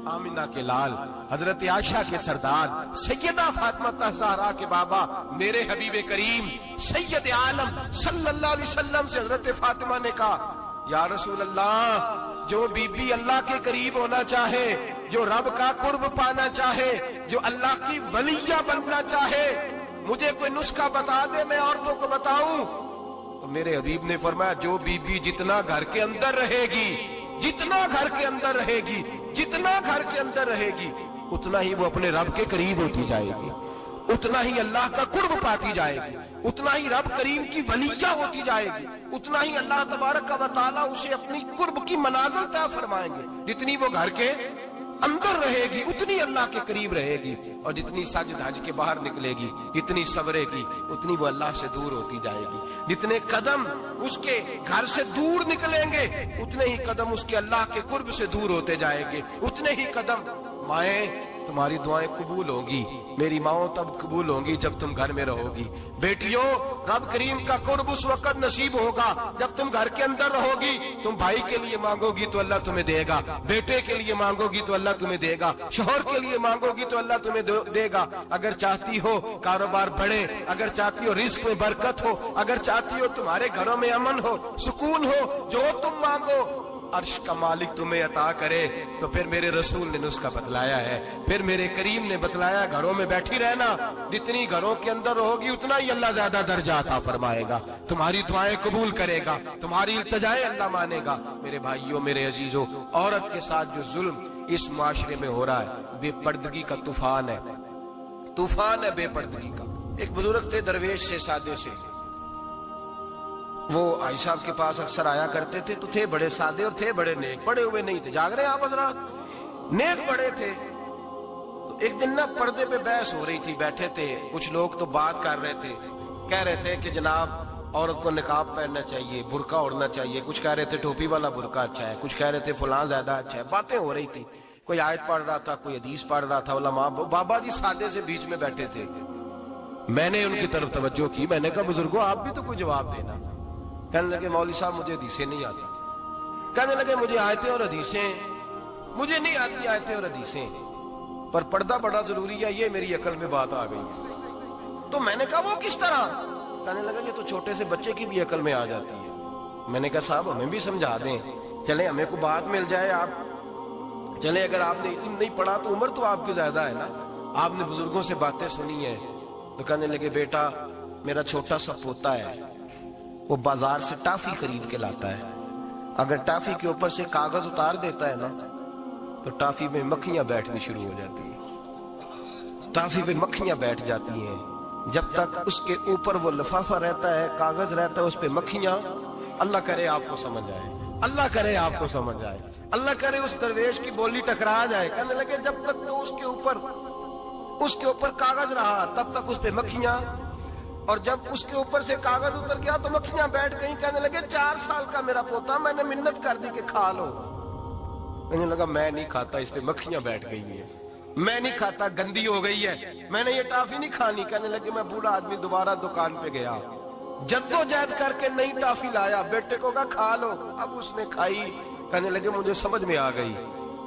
आमिना के लाल, हजरत आयशा के सरदार, सैयदा फातिमा ज़हरा के बाबा, मेरे हबीब करीम सैयद आलम सल्लल्लाहु अलैहि वसल्लम से हजरत फातिमा ने कहा, या रसूल अल्लाह, जो बीबी अल्लाह के करीब होना चाहे, जो रब का कुर्ब पाना चाहे, जो अल्लाह की वलिया बनना चाहे, मुझे कोई नुस्खा बता दे, मैं औरतों को बताऊं। तो मेरे हबीब ने फरमाया, जो बीबी जितना घर के अंदर रहेगी, जितना घर के अंदर रहेगी, जितना घर के अंदर रहेगी, उतना ही वो अपने रब के करीब होती जाएगी, उतना ही अल्लाह का कुर्ब पाती जाएगी, उतना ही रब करीम की वलिया होती जाएगी, उतना ही अल्लाह तबारक व तआला उसे अपनी कुर्ब की मनाज़िल तय फरमाएंगे। जितनी वो घर के अंदर रहेगी उतनी अल्लाह के करीब रहेगी, और जितनी सज धज के बाहर निकलेगी, जितनी सवरेगी, उतनी वो अल्लाह से दूर होती जाएगी। जितने कदम उसके घर से दूर निकलेंगे, उतने ही कदम उसके अल्लाह के कुर्ब से दूर होते जाएंगे, उतने ही कदम। माएं, तुम्हारी दुआएं कबूल होंगी, मेरी माओ तब कबूल होंगी जब तुम घर में रहोगी। बेटियों, रब करीम का कुर्ब उस वक्त नसीब होगा जब तुम घर के अंदर रहोगी। तुम भाई के लिए मांगोगी तो अल्लाह तुम्हें देगा, बेटे के लिए मांगोगी तो अल्लाह तुम्हें देगा, शोहर के लिए मांगोगी तो अल्लाह तुम्हें देगा। अगर चाहती हो कारोबार बढ़े, अगर चाहती हो रिस्क में बरकत हो, अगर चाहती हो तुम्हारे घरों में अमन हो, सुकून हो, जो तुम मांगो अर्श का मालिक तुम्हें अता करे। तो फिर मेरे रसूल ने नुस्खा बतलाया है, फिर मेरे करीम ने बतलाया, घरों में बैठी रहना, जितनी घरों के अंदर रहोगी उतना ही अल्लाह ज्यादा दर्जा अता फरमाएगा, तुम्हारी दुआएं कबूल करेगा, तुम्हारी इल्तिजाएं अल्लाह मानेगा। मेरे भाइयों, मेरे अजीजों, औरत के साथ जो जुल्म इस मुआशरे में हो रहा है, बेपर्दगी का तूफान है, तूफान है बेपर्दगी का। एक बुजुर्ग थे, दरवेश से, सादे से, वो आई साहब के पास अक्सर आया करते थे, तो थे बड़े सादे और थे बड़े नेक, पढ़े हुए नहीं थे, जाग रहे हैं आप हजरा, नेक बड़े थे। तो एक दिन ना पर्दे पे बहस हो रही थी, बैठे थे कुछ लोग, तो बात कर रहे थे, कह रहे थे कि जनाब औरत को निकाब पहनना चाहिए, बुर्का ओढ़ना चाहिए, कुछ कह रहे थे टोपी वाला बुर्का अच्छा है, कुछ कह रहे थे फलां ज्यादा अच्छा है। बातें हो रही थी, कोई आयत पढ़ रहा था, कोई हदीस पढ़ रहा था, उलमा बाबा जी सादे से बीच में बैठे थे। मैंने उनकी तरफ तवज्जो की, मैंने कहा बुजुर्गो आप भी तो कोई जवाब देना। कहने लगे मौलवी साहब मुझे हदीसें नहीं आती। कहने लगे मुझे आयतें और हदीसें, मुझे नहीं आती आयतें और हदीसें, पर पर्दा बड़ा जरूरी है, ये मेरी अकल में बात आ गई है। तो मैंने कहा वो किस तरह? कहने लगा ये तो छोटे से बच्चे की भी अकल में आ जाती है। मैंने कहा साहब हमें भी समझा दें, चले हमें को बात मिल जाए, आप चले, अगर आपने इल्म नहीं पढ़ा तो उम्र तो आपकी ज्यादा है ना, आपने बुजुर्गों से बातें सुनी है। तो कहने लगे बेटा मेरा छोटा सा पोता है, वो बाजार से टाफी खरीद के लाता है, अगर टाफी के ऊपर से कागज उतार देता है ना, तो टाफी में मक्खियां बैठनी शुरू हो जाती है, टाफी पे मक्खियां बैठ जाती हैं। जब तक उसके ऊपर वो लिफाफा रहता है, कागज रहता है, उस पे मक्खियां, अल्लाह करे आपको समझ आए, अल्लाह करे आपको समझ आए, अल्लाह करे उस दरवेश की बोली टकरा जाए। कहने लगे जब तक तो उसके ऊपर कागज रहा तब तक उस पे मक्खियां, और जब उसके ऊपर से कागज उतर गया तो मक्खियां बैठ गई। कहने लगे 4 साल का मेरा पोता, मैंने मिन्नत कर दी कि खा लो। कहने लगा मैं नहीं खाता, इस पे मक्खियां बैठ गई हैं, मैं नहीं खाता, गंदी हो गई है, मैंने ये टाफी नहीं खानी। कहने लगे मैं बूढ़ा आदमी दोबारा दुकान पे गया, जद्दोजहद करके नई टाफी लाया, बेटे को कहा खा लो, अब उसने खाई। कहने लगे मुझे समझ में आ गई,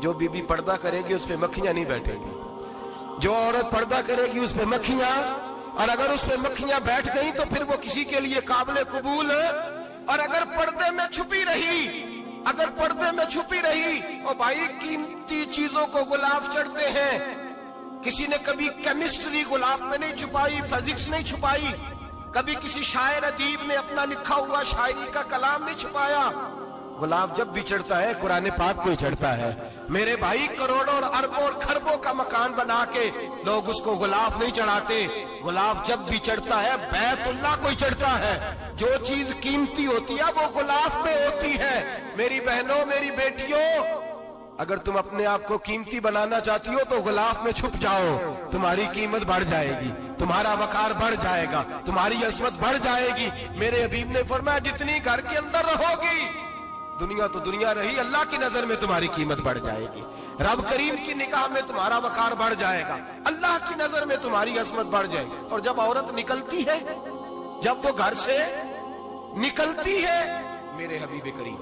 जो बीबी पर्दा करेगी उस पे मक्खियां नहीं बैठेगी, जो औरत पर्दा करेगी उस पे मक्खियां, और अगर उस पे मक्खियां बैठ गई तो फिर वो किसी के लिए काबिल कबूल है। और अगर पर्दे में छुपी रही, अगर पर्दे में छुपी रही, और भाई कीमती चीजों को गुलाब चढ़ते हैं। किसी ने कभी केमिस्ट्री गुलाब में नहीं छुपाई, फिजिक्स नहीं छुपाई, कभी किसी शायर अदीब ने अपना लिखा हुआ शायरी का कलाम नहीं छुपाया। गुलाब जब भी चढ़ता है कुरान पाक पे चढ़ता है। मेरे भाई करोड़ों और अरबों और खरबों का मकान बना के लोग उसको गुलाब नहीं चढ़ाते, गुलाब जब भी चढ़ता है बैतुल्लाह को ही चढ़ता है। जो चीज कीमती होती है वो गुलाब पे होती है। मेरी बहनों, मेरी बेटियों, अगर तुम अपने आप को कीमती बनाना चाहती हो तो गुलाब में छुप जाओ, तुम्हारी कीमत बढ़ जाएगी, तुम्हारा वकार बढ़ जाएगा, तुम्हारी अजमत बढ़ जाएगी। मेरे हबीब ने फरमाया जितनी घर के अंदर रहोगी, दुनिया तो दुनिया रही, अल्लाह की नजर में तुम्हारी कीमत बढ़ जाएगी, रब करीम की निगाह में तुम्हारा वकार बढ़ जाएगा, अल्लाह की नजर में तुम्हारी अजमत बढ़ जाएगी। और जब औरत निकलती है, जब वो घर से निकलती है, मेरे हबीब करीम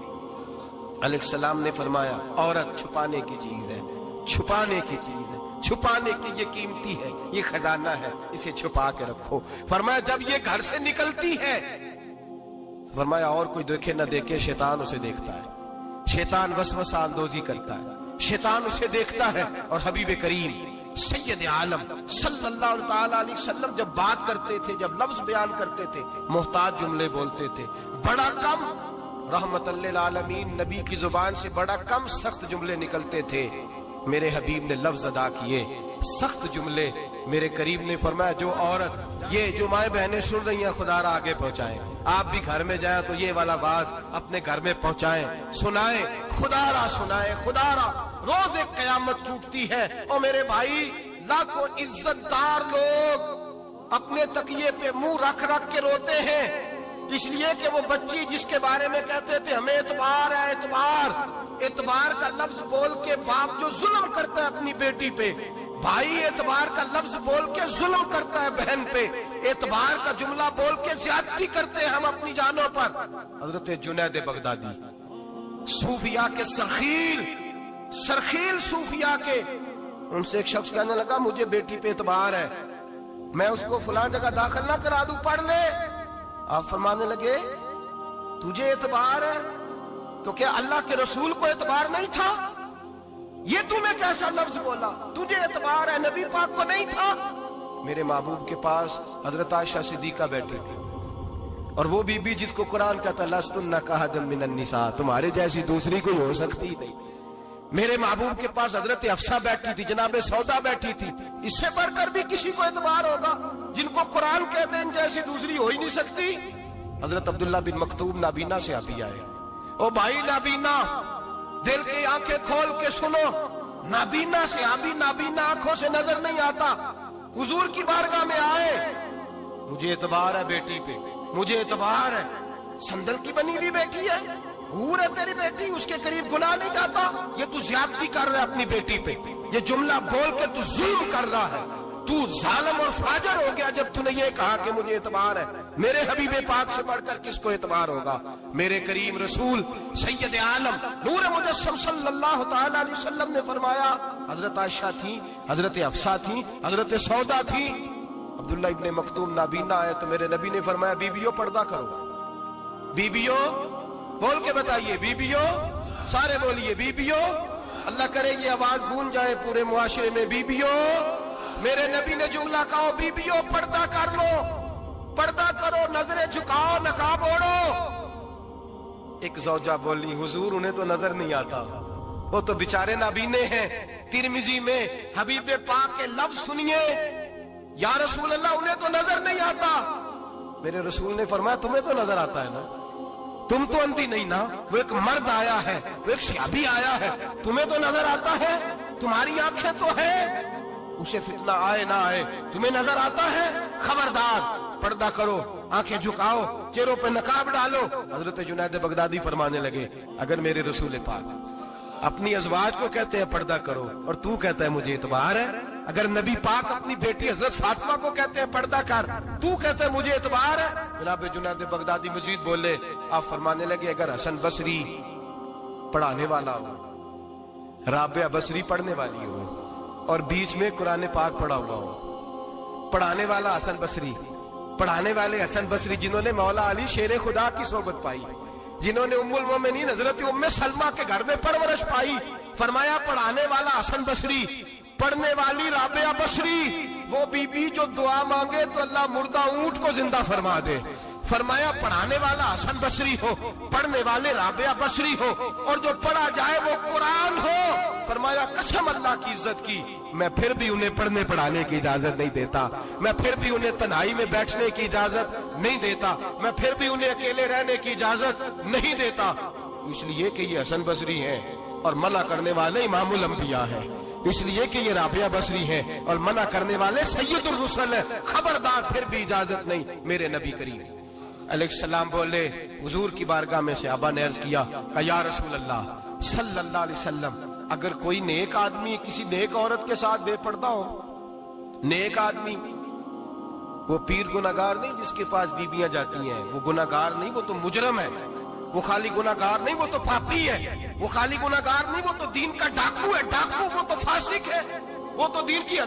अलैहिस्सलाम ने फरमाया औरत छुपाने की चीज है, چھپانے کی چیز ہے, چھپانے کی یہ قیمتی ہے, یہ خزانہ ہے, اسے چھپا کے رکھو. فرمایا جب یہ گھر سے نکلتی ہے, فرمایا اور کوئی دیکھے نہ دیکھے شیطان اسے دیکھتا ہے, شیطان وسوسہ اندوزی کرتا ہے, شیطان اسے دیکھتا ہے. اور حبیب کریم سید عالم صلی اللہ تعالی علیہ وسلم جب بات کرتے تھے, جب لفظ بیان کرتے تھے, محتاج جملے بولتے تھے, بڑا کم, رحمت للعالمین نبی کی زبان سے بڑا کم سخت جملے نکلتے تھے. میرے حبیب نے لفظ ادا کیے سخت جملے. میرے کریم نے فرمایا جو عورت, یہ جو مائیں بہنیں سن رہی ہیں, خدا را آگے پہنچائیں. آپ بھی گھر میں جائیں تو یہ والا باز اپنے گھر میں پہنچائیں, سنائیں, خدا را سنائیں, خدا را. روز ایک قیامت ٹوٹتی ہے. اور میرے بھائی لاکھوں عزت دار لوگ اپنے تکیے پہ منہ رکھ رکھ کے روتے ہیں, اس لیے کہ وہ بچی جس کے بارے میں کہتے تھے ہمیں اعتبار ہے, اعتبار کا لفظ بول کے باپ جو ظلم کرتا ہے اپنی بیٹی پہ, بھائی اعتبار کا لفظ بول کے ظلم کرتا ہے بہن پہ, اعتبار کا جملہ بول کے زیادتی کرتے ہیں ہم اپنی جانوں پر. حضرت جنید بغدادی صوفیاء کے سرخیل صوفیاء کے, ان سے ایک شخص کہنے لگا مجھے بیٹی پہ اعتبار ہے, میں اس کو فلاں جگہ داخل نہ کرا دوں, پڑھ لے. آپ فرمانے لگے تجھے اعتبار ہے تو کیا اللہ کے رسول کو اعتبار نہیں تھا؟ یہ تمہیں کیسا لفظ بولا, تجھے اعتبار ہے, نبی پاک کو نہیں تھا؟ میرے محبوب کے پاس حضرت عائشہ صدیقہ بیٹھی تھی, اور وہ بی بی جس کو قرآن کہتا لستن کاحد من النساء, تمہارے جیسی دوسری کوئی ہو سکتی نہیں. میرے محبوب کے پاس حضرت حفصہ بیٹھی تھی, جناب سودا بیٹھی تھی. اس سے بڑھ کر بھی کسی کو اعتبار ہوگا جن کو قرآن کہتے ہیں جیسی دوسری ہو ہی نہیں سکتی. حضرت عبداللہ بن مکتوم نابینا سے ابھی آئے. او بھائی نابینا, دل کی آنکھیں کھول کے سنو, نابینا سے ابھی نابینا آنکھوں سے نظر نہیں آتا. حضور کی بارگاہ میں آئے, مجھے اعتبار ہے بیٹی پہ, مجھے اعتبار ہے, سندل کی بنی ہوئی بیٹی ہے, حور ہے تیری بیٹی, اس کے قریب گناہ نہیں جاتا. یہ تو زیادتی کر رہا ہے اپنی بیٹی پہ, یہ جملہ بول کے تو ظلم کر رہا ہے, تو ظالم اور فاجر ہو گیا جب تو نے یہ کہا کہ مجھے اعتبار ہے. میرے حبیب پاک سے بڑھ کر کس کو اعتبار ہوگا؟ میرے کریم رسول سید عالم نور مجسم صلی اللہ تعالی علیہ وسلم نے فرمایا, حضرت عائشہ تھی, حضرت حفصہ تھی, حضرت سودا تھی. عبداللہ ابن مکتوم نابینا آئے تو میرے نبی نے فرمایا بیبیوں پردہ کرو. بیبیوں بول کے بتائیے, بیبیوں, سارے بولیے بیبیوں. اللہ کرے یہ آواز گونج جائے پورے معاشرے میں, بیبیوں. میرے نبی نے جملہ کہا بیبیوں پردہ کر لو, پردہ کرو, نظریں جھکاؤ, نقاب اوڑھو. ایک زوجہ بولی حضور انہیں تو نظر نہیں آتا, وہ تو بیچارے نابینے ہیں. ترمذی میں حبیب پاک کے لفظ سنیے, یا رسول اللہ انہیں تو نظر نہیں آتا. میرے رسول نے فرمایا تمہیں تو نظر آتا ہے نا, تم تو اندھی نہیں نا, وہ ایک مرد آیا ہے, وہ ایک صحابی آیا ہے, تمہیں تو نظر آتا ہے, تمہاری آنکھیں تو ہے, اسے فتنہ آئے نہ آئے تمہیں نظر آتا ہے. خبردار, پردہ کرو, آنکھیں جھکاؤ, چہروں پہ نقاب ڈالو. حضرت جنید بغدادی فرمانے لگے اگر میرے رسول پاک اپنی ازواج کو کہتے ہیں پردہ کرو اور تو کہتا ہے مجھے اعتبار ہے, اگر نبی پاک اپنی بیٹی حضرت فاطمہ کو کہتے ہیں پردہ کر, تو کہتا ہے مجھے اعتبار ہے. جناب جنید بغدادی مزید بولے, آپ فرمانے لگے اگر حسن بصری پڑھانے والا ہو, رابعہ بصری پڑھنے والی ہو, اور بیچ میں قرآن پاک پڑھا ہوا ہو, پڑھانے والا حسن بصری, پڑھانے والے حسن بصری جنہوں نے مولا علی شیر خدا کی صحبت پائی, جنہوں نے ام المومنین حضرت ام سلمہ کے گھر میں پرورش پائی. فرمایا پڑھانے والا حسن بصری, پڑھنے والی رابعہ بصری, وہ بی بی جو دعا مانگے تو اللہ مردہ اونٹ کو زندہ فرما دے. فرمایا پڑھانے والا حسن بصری ہو, پڑھنے والے رابعہ بصری ہو, اور جو پڑھا جائے وہ قرآن ہو. فرمایا قسم اللہ کی عزت کی, میں پھر بھی انہیں پڑھنے پڑھانے کی اجازت نہیں دیتا, میں پھر بھی انہیں تنہائی میں بیٹھنے کی اجازت نہیں دیتا, میں پھر بھی انہیں اکیلے رہنے کی اجازت نہیں دیتا. اس لیے کہ یہ حسن بصری ہیں اور منع کرنے والے امام الانبیاء ہیں, اس لیے کہ یہ رابعہ بصری ہیں اور منع کرنے والے سید الرسل ہیں. خبردار, پھر بھی اجازت نہیں. میرے نبی کریم علیہ السلام بولے, حضور کی بارگاہ میں صحابہ نے عرض کیا کہ یا رسول اللہ صلی اللہ علیہ وسلم, اگر کوئی نیک آدمی کسی نیک عورت کے ساتھ بے پردہ ہو, نیک آدمی وہ پیر گناہگار نہیں جس کے پاس بیویاں جاتی ہیں, وہ گناہگار نہیں, وہ تو مجرم ہے. وہ خالی گناہگار نہیں, وہ تو پاپی ہے. وہ خالی گناہگار نہیں, وہ تو دین کا ڈاکو ہے, ڈاکو, وہ تو فاسق فاسق ہے، وہ تو دین کی